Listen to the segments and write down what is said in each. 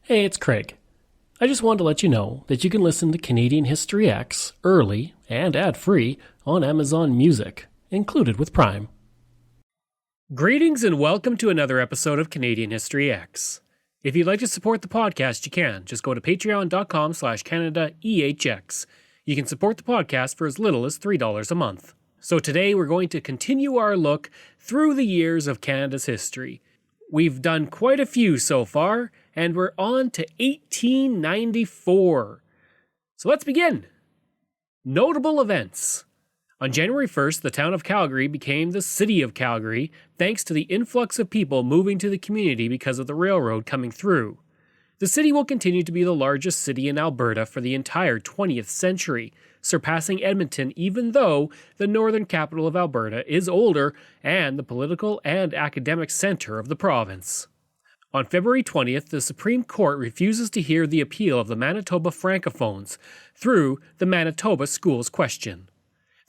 Hey, it's Craig. I just wanted to let you know that you can listen to Canadian History X early and ad-free on Amazon Music, included with Prime. Greetings and welcome to another episode of Canadian History X. If you'd like to support the podcast, you can. Just go to patreon.com/CanadaEHX. You can support the podcast for as little as $3 a month. So today we're going to continue our look through the years of Canada's history. We've done quite a few so far, and we're on to 1894. So let's begin. Notable events. On January 1st, the town of Calgary became the city of Calgary, thanks to the influx of people moving to the community because of the railroad coming through. The city will continue to be the largest city in Alberta for the entire 20th century, surpassing Edmonton even though the northern capital of Alberta is older and the political and academic center of the province. On February 20th, the Supreme Court refuses to hear the appeal of the Manitoba Francophones through the Manitoba Schools Question.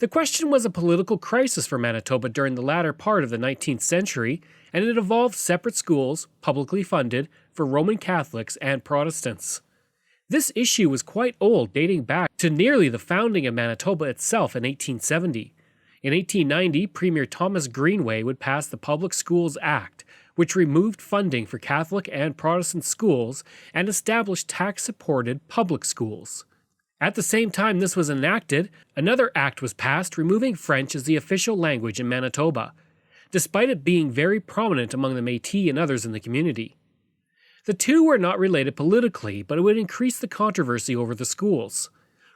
The question was a political crisis for Manitoba during the latter part of the 19th century, and it involved separate schools, publicly funded, for Roman Catholics and Protestants. This issue was quite old, dating back to nearly the founding of Manitoba itself in 1870. In 1890, Premier Thomas Greenway would pass the Public Schools Act, which removed funding for Catholic and Protestant schools and established tax-supported public schools. At the same time this was enacted, another act was passed removing French as the official language in Manitoba, despite it being very prominent among the Métis and others in the community. The two were not related politically, but it would increase the controversy over the schools.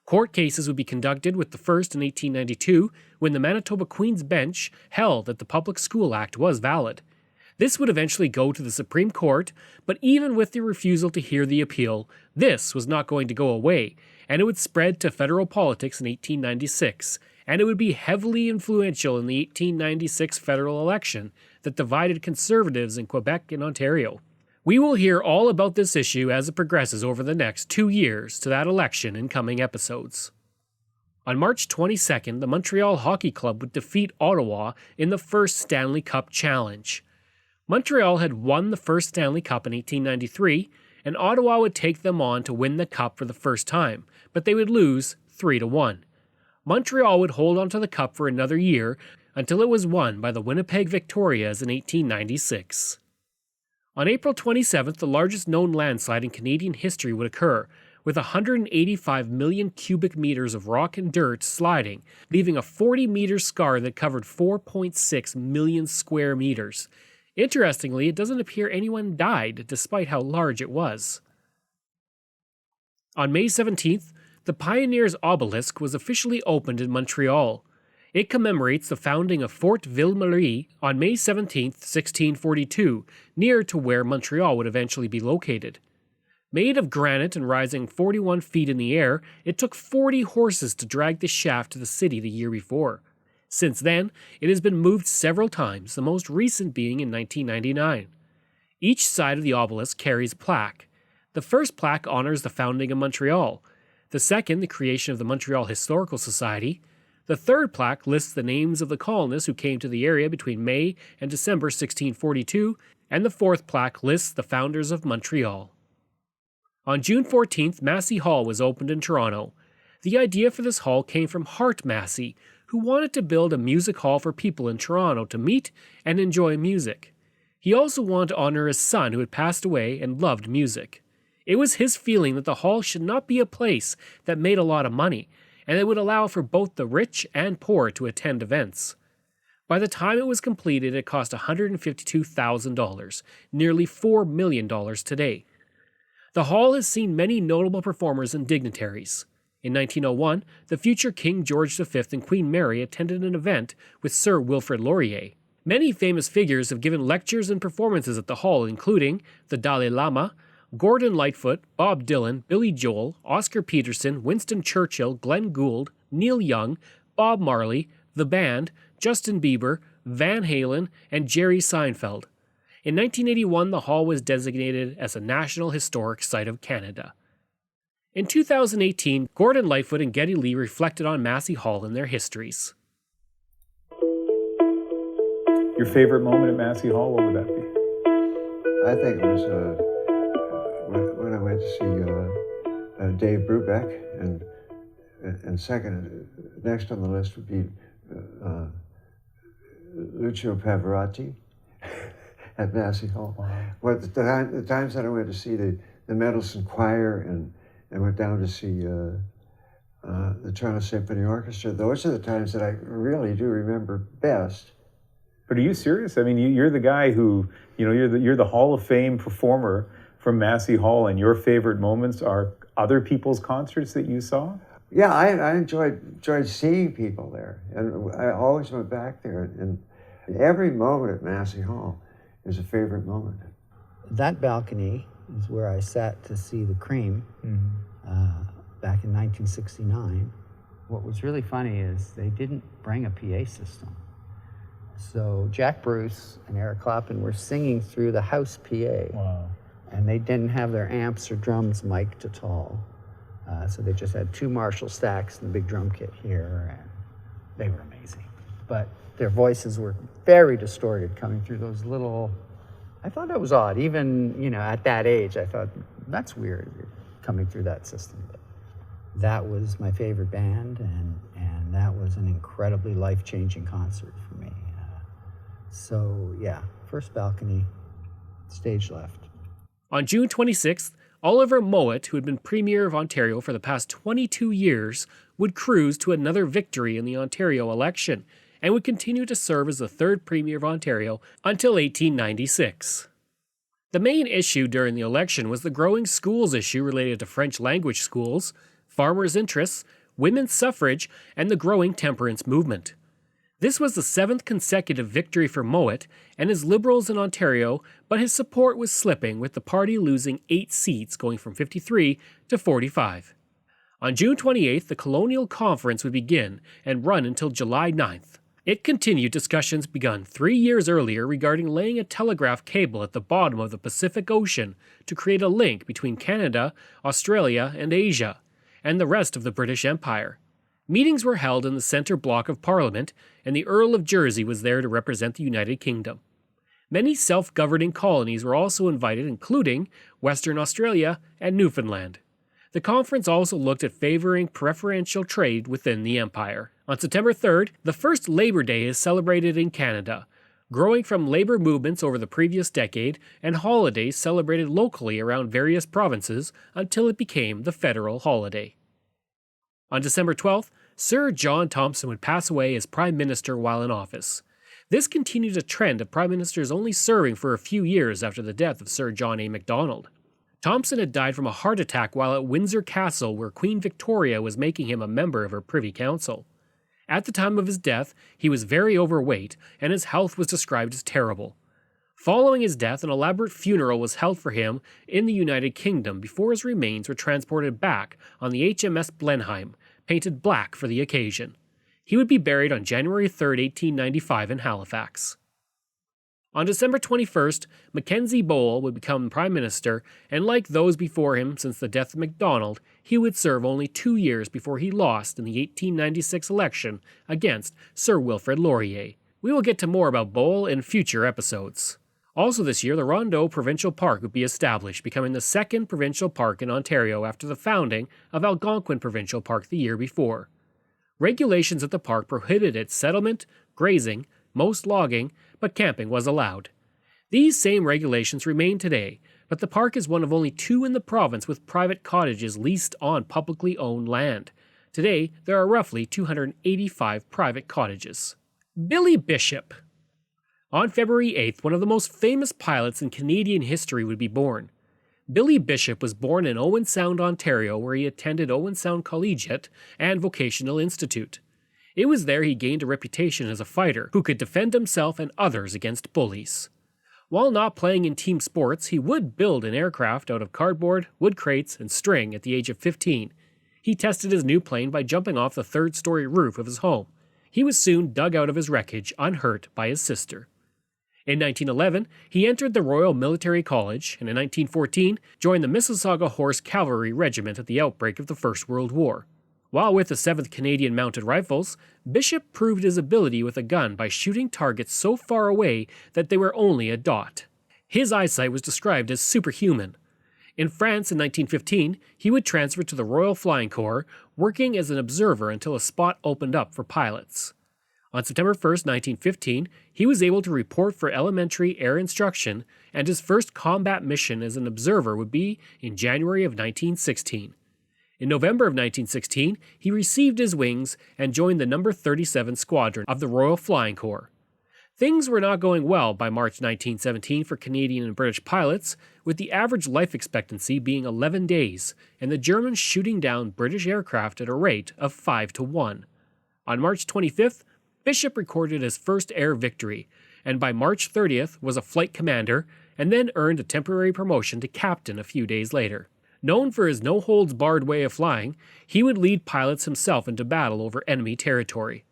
Court cases would be conducted, with the first in 1892, when the Manitoba Queen's Bench held that the Public School Act was valid. This would eventually go to the Supreme Court, but even with the refusal to hear the appeal, this was not going to go away, and it would spread to federal politics in 1896, and it would be heavily influential in the 1896 federal election that divided Conservatives in Quebec and Ontario. We will hear all about this issue as it progresses over the next 2 years to that election in coming episodes. On March 22nd, the Montreal Hockey Club would defeat Ottawa in the first Stanley Cup Challenge. Montreal had won the first Stanley Cup in 1893, and Ottawa would take them on to win the cup for the first time, but they would lose 3-1. Montreal would hold on to the cup for another year until it was won by the Winnipeg Victorias in 1896. On April 27th, the largest known landslide in Canadian history would occur, with 185 million cubic meters of rock and dirt sliding, leaving a 40-meter scar that covered 4.6 million square meters. Interestingly, it doesn't appear anyone died, despite how large it was. On May 17th, the Pioneers' Obelisk was officially opened in Montreal. It commemorates the founding of Fort Ville-Marie on May 17, 1642, near to where Montreal would eventually be located. Made of granite and rising 41 feet in the air, it took 40 horses to drag the shaft to the city the year before. Since then, it has been moved several times, the most recent being in 1999. Each side of the obelisk carries a plaque. The first plaque honors the founding of Montreal, the second the creation of the Montreal Historical Society. The third plaque lists the names of the colonists who came to the area between May and December 1642, and the fourth plaque lists the founders of Montreal. On June 14th, Massey Hall was opened in Toronto. The idea for this hall came from Hart Massey, who wanted to build a music hall for people in Toronto to meet and enjoy music. He also wanted to honor his son who had passed away and loved music. It was his feeling that the hall should not be a place that made a lot of money, and it would allow for both the rich and poor to attend events. By the time it was completed, it cost $152,000, nearly $4 million today. The hall has seen many notable performers and dignitaries. In 1901, the future King George V and Queen Mary attended an event with Sir Wilfrid Laurier. Many famous figures have given lectures and performances at the hall, including the Dalai Lama, Gordon Lightfoot, Bob Dylan, Billy Joel, Oscar Peterson, Winston Churchill, Glenn Gould, Neil Young, Bob Marley, The Band, Justin Bieber, Van Halen, and Jerry Seinfeld. In 1981, the hall was designated as a National Historic Site of Canada. In 2018, Gordon Lightfoot and Geddy Lee reflected on Massey Hall and their histories. Your favorite moment at Massey Hall, what would that be? I think it was when I to see Dave Brubeck, and second, next on the list would be Lucio Pavarotti at Massey Hall. Wow. Well, the times that I went to see the Mendelssohn Choir and went down to see the Toronto Symphony Orchestra, those are the times that I really do remember best. But are you serious? I mean, you're the guy who, you're the Hall of Fame performer from Massey Hall, and your favorite moments are other people's concerts that you saw? Yeah, I enjoyed seeing people there, and I always went back there. And every moment at Massey Hall is a favorite moment. That balcony is where I sat to see the Cream back in 1969. What was really funny is they didn't bring a PA system. So Jack Bruce and Eric Clapton were singing through the house PA. Wow. And they didn't have their amps or drums mic'd at all. So they just had two Marshall stacks and the big drum kit here, and they were amazing. But their voices were very distorted coming through those little, I thought that was odd. Even, at that age, I thought, that's weird coming through that system. But that was my favorite band, and that was an incredibly life-changing concert for me. So yeah, first balcony, stage left. On June 26th, Oliver Mowat, who had been Premier of Ontario for the past 22 years, would cruise to another victory in the Ontario election and would continue to serve as the third Premier of Ontario until 1896. The main issue during the election was the growing schools issue related to French language schools, farmers' interests, women's suffrage, and the growing temperance movement. This was the seventh consecutive victory for Mowat and his Liberals in Ontario, but his support was slipping, with the party losing 8 seats, going from 53 to 45. On June 28th, the Colonial Conference would begin and run until July 9th. It continued discussions begun 3 years earlier regarding laying a telegraph cable at the bottom of the Pacific Ocean to create a link between Canada, Australia, and Asia, and the rest of the British Empire. Meetings were held in the centre block of Parliament, and the Earl of Jersey was there to represent the United Kingdom. Many self-governing colonies were also invited, including Western Australia and Newfoundland. The conference also looked at favouring preferential trade within the empire. On September 3rd, the first Labour Day is celebrated in Canada, growing from labour movements over the previous decade and holidays celebrated locally around various provinces until it became the federal holiday. On December 12th, Sir John Thompson would pass away as Prime Minister while in office. This continued a trend of Prime Ministers only serving for a few years after the death of Sir John A. Macdonald. Thompson had died from a heart attack while at Windsor Castle, where Queen Victoria was making him a member of her Privy Council. At the time of his death, he was very overweight, and his health was described as terrible. Following his death, an elaborate funeral was held for him in the United Kingdom before his remains were transported back on the HMS Blenheim, painted black for the occasion. He would be buried on January 3, 1895 in Halifax. On December 21st, Mackenzie Bowell would become Prime Minister, and like those before him since the death of Macdonald, he would serve only 2 years before he lost in the 1896 election against Sir Wilfrid Laurier. We will get to more about Bowell in future episodes. Also this year, the Rondeau Provincial Park would be established, becoming the second provincial park in Ontario after the founding of Algonquin Provincial Park the year before. Regulations at the park prohibited settlement, grazing, most logging, but camping was allowed. These same regulations remain today, but the park is one of only 2 in the province with private cottages leased on publicly owned land. Today, there are roughly 285 private cottages. Billy Bishop. On February 8th, one of the most famous pilots in Canadian history would be born. Billy Bishop was born in Owen Sound, Ontario, where he attended Owen Sound Collegiate and Vocational Institute. It was there he gained a reputation as a fighter who could defend himself and others against bullies. While not playing in team sports, he would build an aircraft out of cardboard, wood crates, and string at the age of 15. He tested his new plane by jumping off the 3rd-story roof of his home. He was soon dug out of his wreckage, unhurt, by his sister. In 1911, he entered the Royal Military College, and in 1914 joined the Mississauga Horse Cavalry Regiment at the outbreak of the First World War. While with the 7th Canadian Mounted Rifles, Bishop proved his ability with a gun by shooting targets so far away that they were only a dot. His eyesight was described as superhuman. In France in 1915, he would transfer to the Royal Flying Corps, working as an observer until a spot opened up for pilots. On September 1st, 1915, he was able to report for elementary air instruction, and his first combat mission as an observer would be in January of 1916. In November of 1916, he received his wings and joined the No. 37 Squadron of the Royal Flying Corps. Things were not going well by March 1917 for Canadian and British pilots, with the average life expectancy being 11 days, and the Germans shooting down British aircraft at a rate of 5-1. On March 25th, Bishop recorded his first air victory, and by March 30th was a flight commander, and then earned a temporary promotion to captain a few days later. Known for his no-holds-barred way of flying, he would lead pilots himself into battle over enemy territory.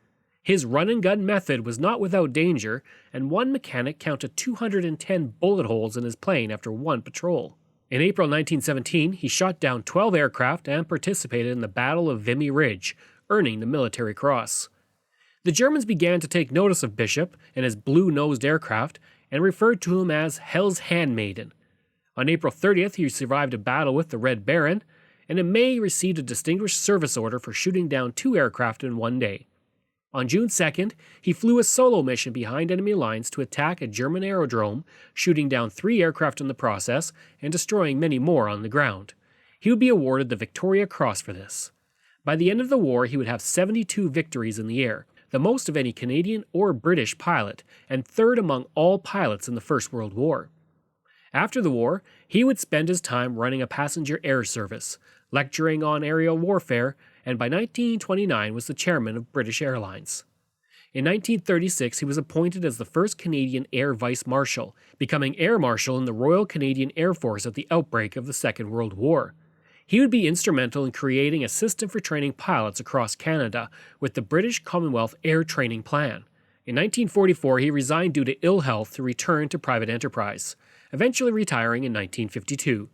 His run-and-gun method was not without danger, and one mechanic counted 210 bullet holes in his plane after one patrol. In April 1917, he shot down 12 aircraft and participated in the Battle of Vimy Ridge, earning the Military Cross. The Germans began to take notice of Bishop and his blue-nosed aircraft and referred to him as Hell's Handmaiden. On April 30th, he survived a battle with the Red Baron, and in May he received a Distinguished Service Order for shooting down 2 aircraft in one day. On June 2nd, he flew a solo mission behind enemy lines to attack a German aerodrome, shooting down 3 aircraft in the process and destroying many more on the ground. He would be awarded the Victoria Cross for this. By the end of the war, he would have 72 victories in the air, the most of any Canadian or British pilot, and third among all pilots in the First World War. After the war, he would spend his time running a passenger air service, lecturing on aerial warfare, and by 1929 was the chairman of British Airlines. In 1936, he was appointed as the first Canadian Air Vice Marshal, becoming Air Marshal in the Royal Canadian Air Force at the outbreak of the Second World War. He would be instrumental in creating a system for training pilots across Canada with the British Commonwealth Air Training Plan. In 1944, he resigned due to ill health to return to private enterprise, eventually retiring in 1952.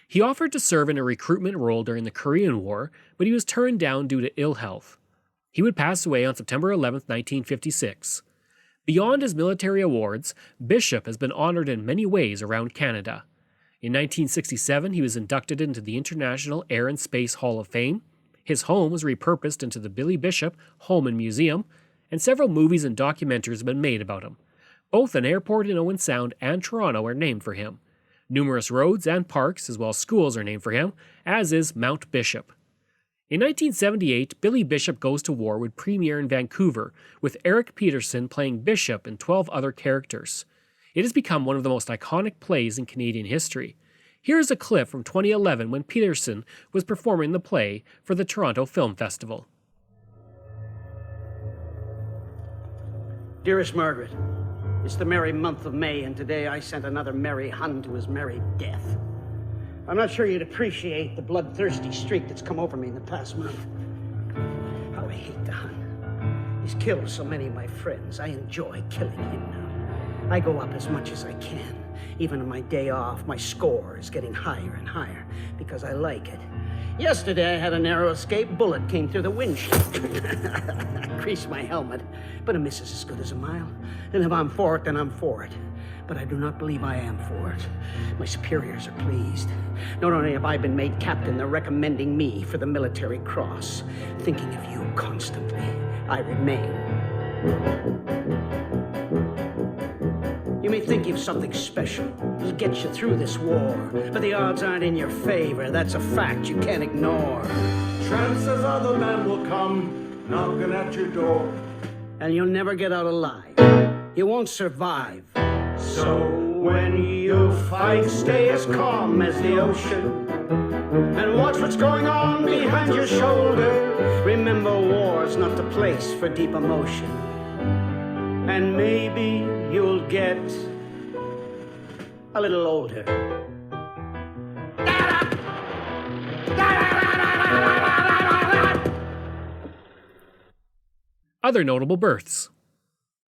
He offered to serve in a recruitment role during the Korean War, but he was turned down due to ill health. He would pass away on September 11, 1956. Beyond his military awards, Bishop has been honored in many ways around Canada. In 1967, he was inducted into the International Air and Space Hall of Fame. His home was repurposed into the Billy Bishop Home and Museum, and several movies and documentaries have been made about him. Both an airport in Owen Sound and Toronto are named for him. Numerous roads and parks, as well as schools, are named for him, as is Mount Bishop. In 1978, Billy Bishop Goes to War would premiere in Vancouver, with Eric Peterson playing Bishop and 12 other characters. It has become one of the most iconic plays in Canadian history. Here is a clip from 2011 when Peterson was performing the play for the Toronto Film Festival. Dearest Margaret, it's the merry month of May, and today I sent another merry Hun to his merry death. I'm not sure you'd appreciate the bloodthirsty streak that's come over me in the past month. How I hate the Hun. He's killed so many of my friends. I enjoy killing him now. I go up as much as I can. Even on my day off, my score is getting higher and higher because I like it. Yesterday, I had a narrow escape. Bullet came through the windshield. I creased my helmet, but a miss is as good as a mile. And if I'm for it, then I'm for it. But I do not believe I am for it. My superiors are pleased. Not only have I been made captain, they're recommending me for the Military Cross. Thinking of you constantly, I remain. You may think you've something special to get you through this war, but the odds aren't in your favor. That's a fact you can't ignore. Chances are the man will come knocking at your door. And you'll never get out alive. You won't survive. So when you fight, stay as calm as the ocean and watch what's going on behind your shoulder. Remember, war's not the place for deep emotion. And maybe you'll get a little older. Other notable births.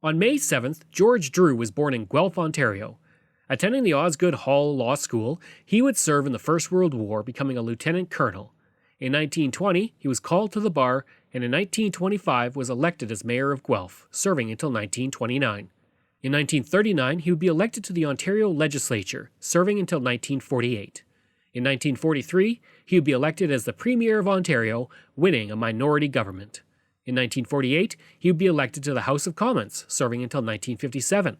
On May 7th, George Drew was born in Guelph, Ontario. Attending the Osgoode Hall Law School, he would serve in the First World War, becoming a lieutenant colonel. In 1920, he was called to the bar, and in 1925 was elected as mayor of Guelph, serving until 1929. In 1939, he would be elected to the Ontario legislature, serving until 1948. In 1943, he would be elected as the Premier of Ontario, winning a minority government. In 1948, he would be elected to the House of Commons, serving until 1957.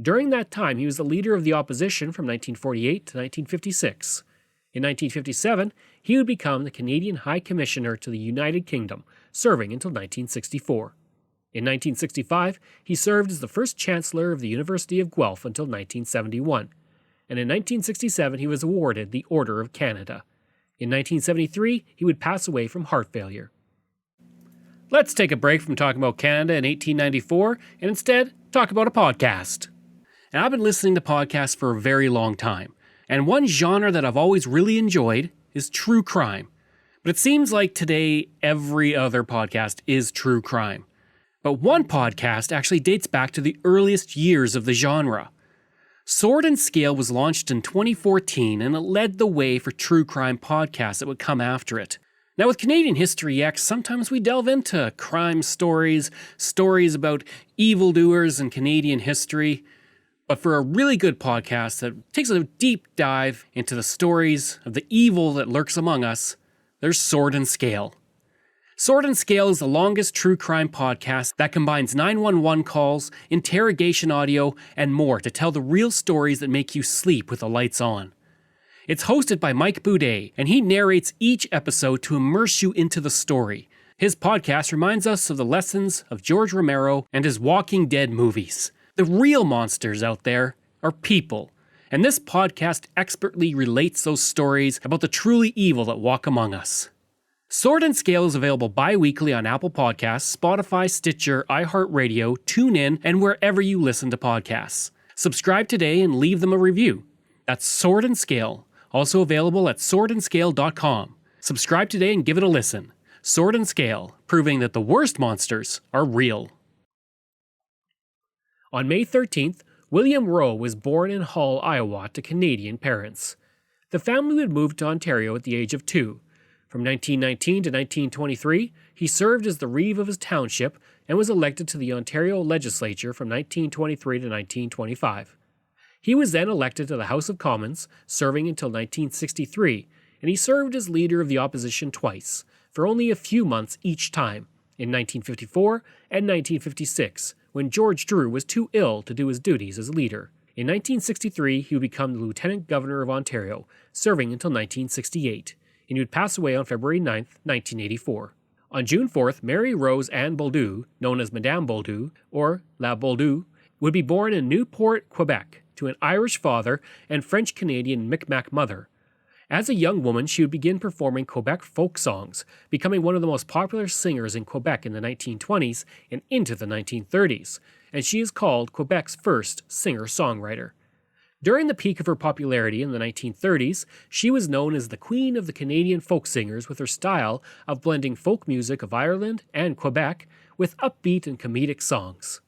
During that time, he was the leader of the opposition from 1948 to 1956. In 1957, he would become the Canadian High Commissioner to the United Kingdom, serving until 1964. In 1965, he served as the first Chancellor of the University of Guelph until 1971. And in 1967, he was awarded the Order of Canada. In 1973, he would pass away from heart failure. Let's take a break from talking about Canada in 1894 and instead talk about a podcast. And I've been listening to podcasts for a very long time. And one genre that I've always really enjoyed is true crime. But it seems like today every other podcast is true crime. But one podcast actually dates back to the earliest years of the genre. Sword and Scale was launched in 2014 and it led the way for true crime podcasts that would come after it. Now with Canadian History X, sometimes we delve into crime stories, stories about evildoers in Canadian history. But for a really good podcast that takes a deep dive into the stories of the evil that lurks among us, there's Sword and Scale. Sword and Scale is the longest true crime podcast that combines 911 calls, interrogation audio, and more to tell the real stories that make you sleep with the lights on. It's hosted by Mike Boudet, and he narrates each episode to immerse you into the story. His podcast reminds us of the lessons of George Romero and his Walking Dead movies. The real monsters out there are people, and this podcast expertly relates those stories about the truly evil that walk among us. Sword and Scale is available bi-weekly on Apple Podcasts, Spotify, Stitcher, iHeartRadio, TuneIn, and wherever you listen to podcasts. Subscribe today and leave them a review. That's Sword and Scale, also available at swordandscale.com. Subscribe today and give it a listen. Sword and Scale, proving that the worst monsters are real. On May 13th, William Rowe was born in Hull, Iowa to Canadian parents. The family would move to Ontario at the age of 2. From 1919 to 1923, he served as the reeve of his township and was elected to the Ontario legislature from 1923 to 1925. He was then elected to the House of Commons, serving until 1963, and he served as leader of the opposition twice, for only a few months each time, in 1954 and 1956, when George Drew was too ill to do his duties as leader. In 1963, he would become the Lieutenant Governor of Ontario, serving until 1968, and he would pass away on February 9, 1984. On June 4th, Mary Rose Anne Bolduc, known as Madame Bolduc, or La Bolduc, would be born in Newport, Quebec, to an Irish father and French-Canadian Micmac mother. As a young woman, she would begin performing Quebec folk songs, becoming one of the most popular singers in Quebec in the 1920s and into the 1930s, and she is called Quebec's first singer-songwriter. During the peak of her popularity in the 1930s, she was known as the Queen of the Canadian folk singers with her style of blending folk music of Ireland and Quebec with upbeat and comedic songs.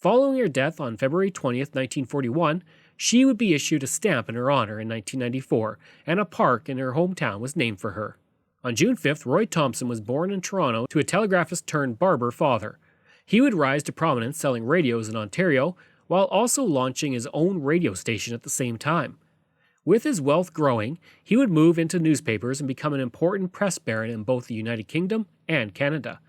Following her death on February 20th, 1941, she would be issued a stamp in her honor in 1994, and a park in her hometown was named for her. On June 5th, Roy Thompson was born in Toronto to a telegraphist-turned-barber father. He would rise to prominence selling radios in Ontario, while also launching his own radio station at the same time. With his wealth growing, he would move into newspapers and become an important press baron in both the United Kingdom and Canada.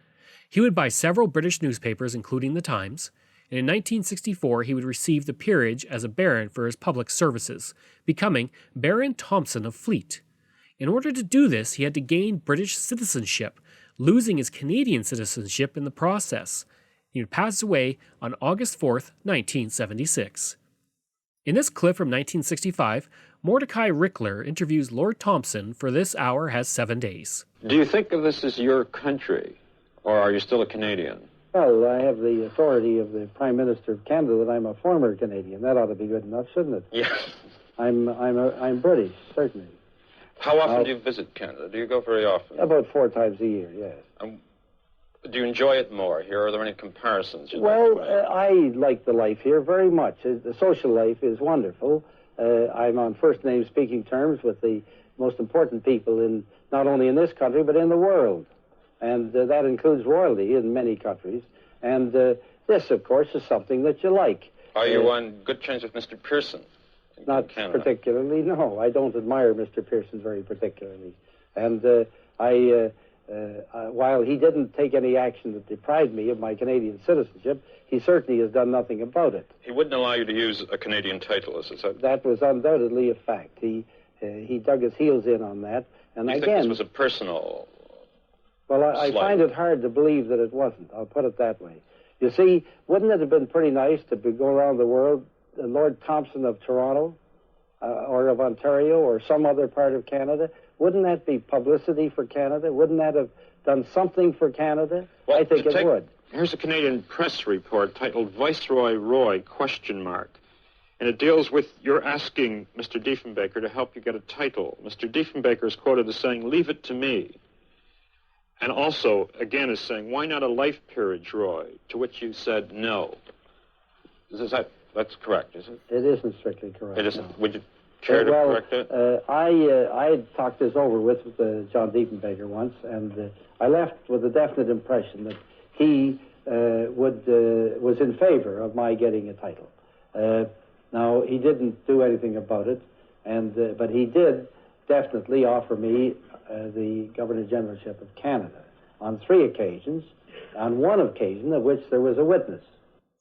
He would buy several British newspapers, including The Times, and in 1964 he would receive the peerage as a baron for his public services, becoming Baron Thompson of Fleet. In order to do this, he had to gain British citizenship, losing his Canadian citizenship in the process. He would pass away on August 4th, 1976. In this clip from 1965, Mordecai Rickler interviews Lord Thompson for This Hour Has 7 Days. Do you think of this as your country, or are you still a Canadian? Well, I have the authority of the Prime Minister of Canada that I'm a former Canadian. That ought to be good enough, shouldn't it? Yeah. I'm British, certainly. How often do you visit Canada? Do you go very often? About 4 times a year, yes. Do you enjoy it more here? Are there any comparisons? I like the life here very much. The social life is wonderful. I'm on first-name speaking terms with the most important people in not only in this country but in the world. And that includes royalty in many countries. And this, of course, is something that you like. Are you on good terms with Mr. Pearson Not Canada? particularly, no. I don't admire Mr. Pearson very particularly. And while he didn't take any action that deprived me of my Canadian citizenship, he certainly has done nothing about it. He wouldn't allow you to use a Canadian title, is it? That was undoubtedly a fact. He dug his heels in on that. And You again, think this was a personal... well, I find it hard to believe that it wasn't. I'll put it that way. You see, wouldn't it have been pretty nice to go around the world, Lord Thompson of Toronto, or of Ontario, or some other part of Canada? Wouldn't that be publicity for Canada? Wouldn't that have done something for Canada? Well, I think it would. Here's a Canadian press report titled Viceroy Roy, ? And it deals with your asking Mr. Diefenbaker to help you get a title. Mr. Diefenbaker is quoted as saying, "Leave it to me." And also, again, is saying, "Why not a life peerage, Roy?" To which you said no. That's correct, is it? It isn't strictly correct. It isn't. No. Would you care to correct it? I had talked this over with John Diefenbaker once, and I left with a definite impression that he was in favor of my getting a title. Now, he didn't do anything about it, but he did definitely offer me the Governor-Generalship of Canada on 3 occasions, on one occasion of which there was a witness.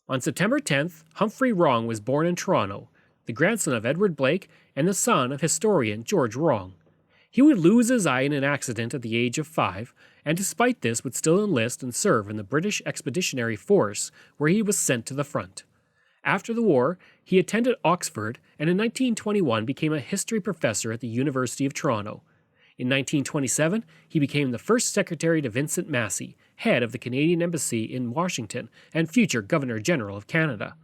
On September 10th, Humphrey Wrong was born in Toronto, the grandson of Edward Blake and the son of historian George Wrong. He would lose his eye in an accident at the age of 5, and despite this would still enlist and serve in the British Expeditionary Force, where he was sent to the front. After the war, he attended Oxford and in 1921 became a history professor at the University of Toronto. In 1927, he became the first secretary to Vincent Massey, head of the Canadian Embassy in Washington and future Governor-General of Canada.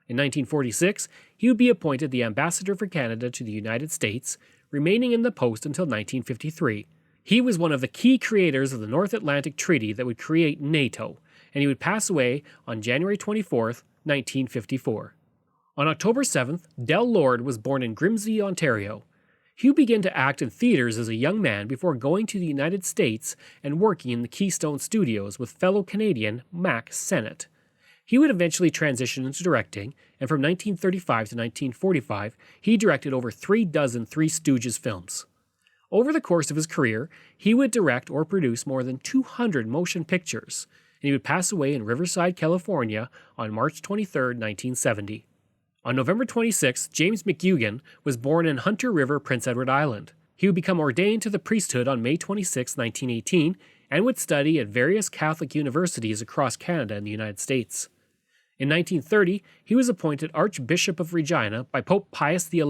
In 1946, he would be appointed the Ambassador for Canada to the United States, remaining in the post until 1953. He was one of the key creators of the North Atlantic Treaty that would create NATO, and he would pass away on January 24, 1954. On October 7th, Del Lord was born in Grimsby, Ontario. Hugh began to act in theaters as a young man before going to the United States and working in the Keystone Studios with fellow Canadian Mack Sennett. He would eventually transition into directing, and from 1935 to 1945, he directed over 36 Three Stooges films. Over the course of his career, he would direct or produce more than 200 motion pictures, and he would pass away in Riverside, California on March 23, 1970. On November 26, James McGugan was born in Hunter River, Prince Edward Island. He would become ordained to the priesthood on May 26, 1918, and would study at various Catholic universities across Canada and the United States. In 1930, he was appointed Archbishop of Regina by Pope Pius XI,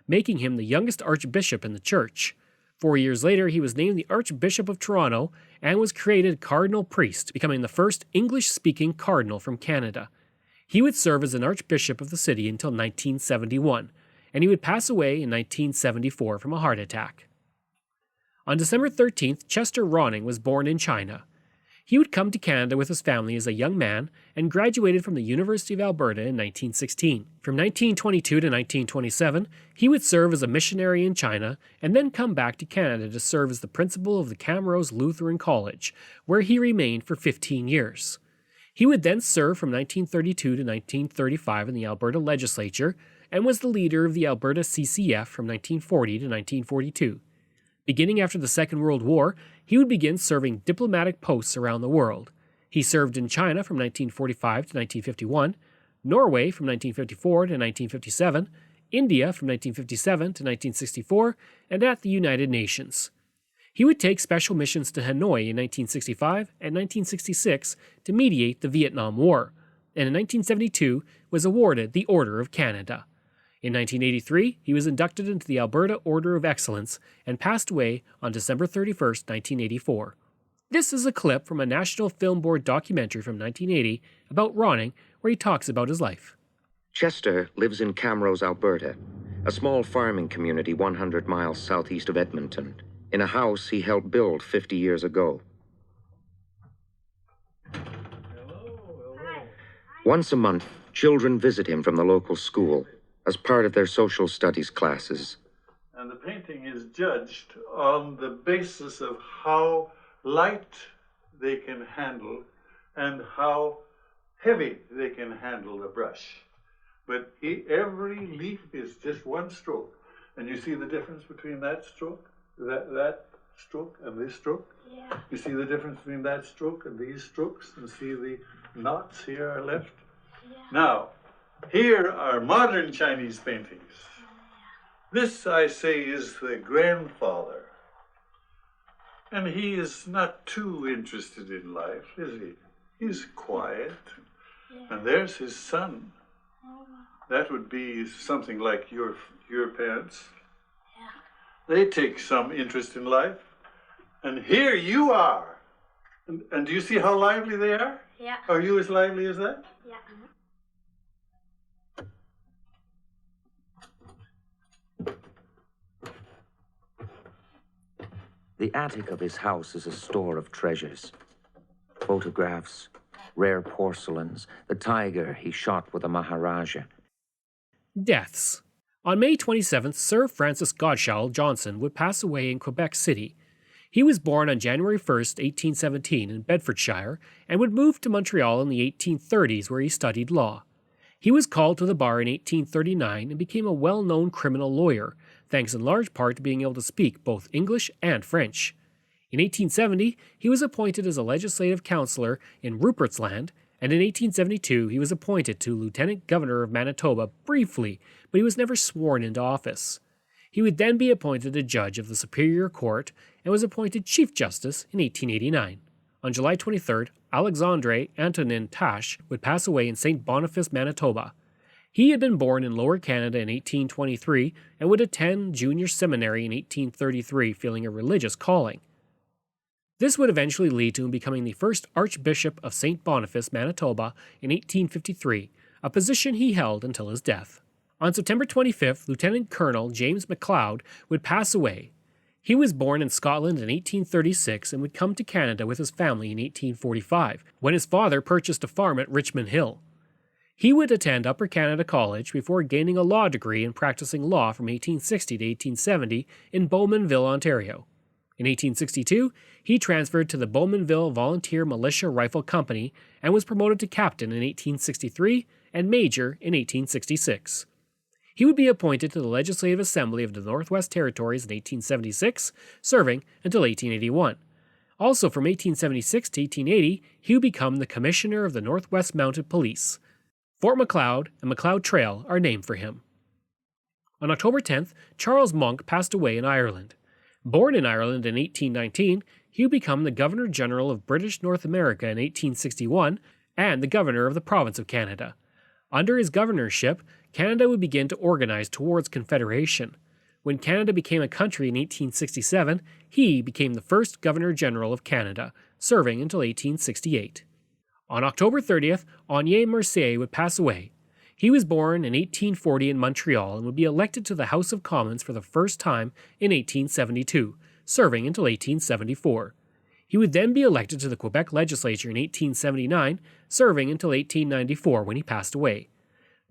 making him the youngest archbishop in the church. 4 years later, he was named the Archbishop of Toronto and was created cardinal priest, becoming the first English-speaking cardinal from Canada. He would serve as an archbishop of the city until 1971, and he would pass away in 1974 from a heart attack. On December 13th, Chester Ronning was born in China. He would come to Canada with his family as a young man and graduated from the University of Alberta in 1916. From 1922 to 1927, he would serve as a missionary in China and then come back to Canada to serve as the principal of the Camrose Lutheran College, where he remained for 15 years. He would then serve from 1932 to 1935 in the Alberta legislature and was the leader of the Alberta CCF from 1940 to 1942. Beginning after the Second World War, he would begin serving diplomatic posts around the world. He served in China from 1945 to 1951, Norway from 1954 to 1957, India from 1957 to 1964, and at the United Nations. He would take special missions to Hanoi in 1965 and 1966 to mediate the Vietnam War, and in 1972 was awarded the Order of Canada. In 1983, he was inducted into the Alberta Order of Excellence and passed away on December 31, 1984. This is a clip from a National Film Board documentary from 1980 about Ronning, where he talks about his life. Chester lives in Camrose, Alberta, a small farming community 100 miles southeast of Edmonton, in a house he helped build 50 years ago. Once a month, children visit him from the local school as part of their social studies classes. And the painting is judged on the basis of how light they can handle and how heavy they can handle the brush. but every leaf is just one stroke. And you see the difference between that stroke, that stroke and this stroke? Yeah. You see the difference between that stroke and these strokes, and see the knots here are left? Yeah. Now, here are modern Chinese paintings. This, I say, is the grandfather. And he is not too interested in life, is he? He's quiet. Yeah. And there's his son. Oh. That would be something like your parents. Yeah. They take some interest in life. And here you are. And do you see how lively they are? Yeah. Are you as lively as that? Yeah. The attic of his house is a store of treasures. Photographs, rare porcelains, the tiger he shot with a Maharaja. Deaths. On May 27th, Sir Francis Godshall Johnson would pass away in Quebec City. He was born on January 1st, 1817 in Bedfordshire, and would move to Montreal in the 1830s where he studied law. He was called to the bar in 1839 and became a well-known criminal lawyer, thanks in large part to being able to speak both English and French. In 1870, he was appointed as a legislative councillor in Rupert's Land, and in 1872 he was appointed to Lieutenant Governor of Manitoba briefly, but he was never sworn into office. He would then be appointed a judge of the Superior Court and was appointed Chief Justice in 1889. On July 23rd, Alexandre Antonin Tache would pass away in St. Boniface, Manitoba. He had been born in Lower Canada in 1823 and would attend junior seminary in 1833, feeling a religious calling. This would eventually lead to him becoming the first Archbishop of St. Boniface, Manitoba in 1853, a position he held until his death. On September 25th, Lieutenant Colonel James MacLeod would pass away. He was born in Scotland in 1836 and would come to Canada with his family in 1845, when his father purchased a farm at Richmond Hill. He would attend Upper Canada College before gaining a law degree and practicing law from 1860 to 1870 in Bowmanville, Ontario. In 1862, he transferred to the Bowmanville Volunteer Militia Rifle Company and was promoted to captain in 1863 and major in 1866. He would be appointed to the Legislative Assembly of the Northwest Territories in 1876, serving until 1881. Also from 1876 to 1880, he would become the Commissioner of the Northwest Mounted Police. Fort Macleod and Macleod Trail are named for him. On October 10th, Charles Monk passed away in Ireland. Born in Ireland in 1819, he would become the Governor-General of British North America in 1861 and the Governor of the Province of Canada. Under his governorship, Canada would begin to organize towards Confederation. When Canada became a country in 1867, he became the first Governor-General of Canada, serving until 1868. On October 30th, Augnier Mercier would pass away. He was born in 1840 in Montreal and would be elected to the House of Commons for the first time in 1872, serving until 1874. He would then be elected to the Quebec legislature in 1879, serving until 1894 when he passed away.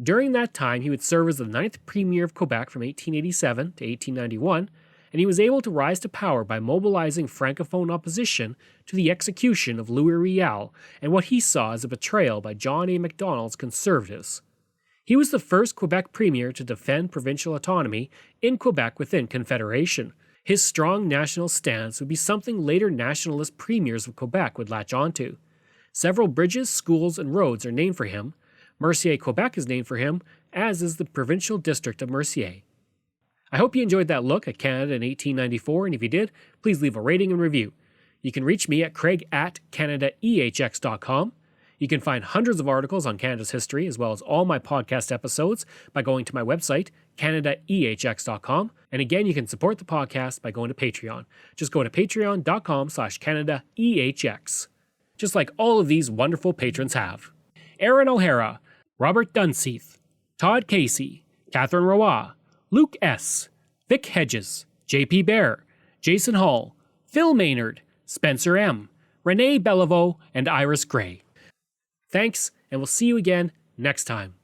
During that time, he would serve as the 9th Premier of Quebec from 1887 to 1891, and he was able to rise to power by mobilizing Francophone opposition to the execution of Louis Riel and what he saw as a betrayal by John A. Macdonald's Conservatives. He was the first Quebec Premier to defend provincial autonomy in Quebec within Confederation. His strong national stance would be something later nationalist premiers of Quebec would latch onto. Several bridges, schools, and roads are named for him. Mercier, Quebec is named for him, as is the provincial district of Mercier. I hope you enjoyed that look at Canada in 1894, and if you did, please leave a rating and review. You can reach me at craig@canadaehx.com. You can find hundreds of articles on Canada's history, as well as all my podcast episodes, by going to my website, canadaehx.com. And again, you can support the podcast by going to Patreon. Just go to patreon.com/canadaehx. Just like all of these wonderful patrons have. Aaron O'Hara, Robert Dunseith, Todd Casey, Catherine Roy, Luke S., Vic Hedges, J.P. Bear, Jason Hall, Phil Maynard, Spencer M., Renee Beliveau, and Iris Gray. Thanks, and we'll see you again next time.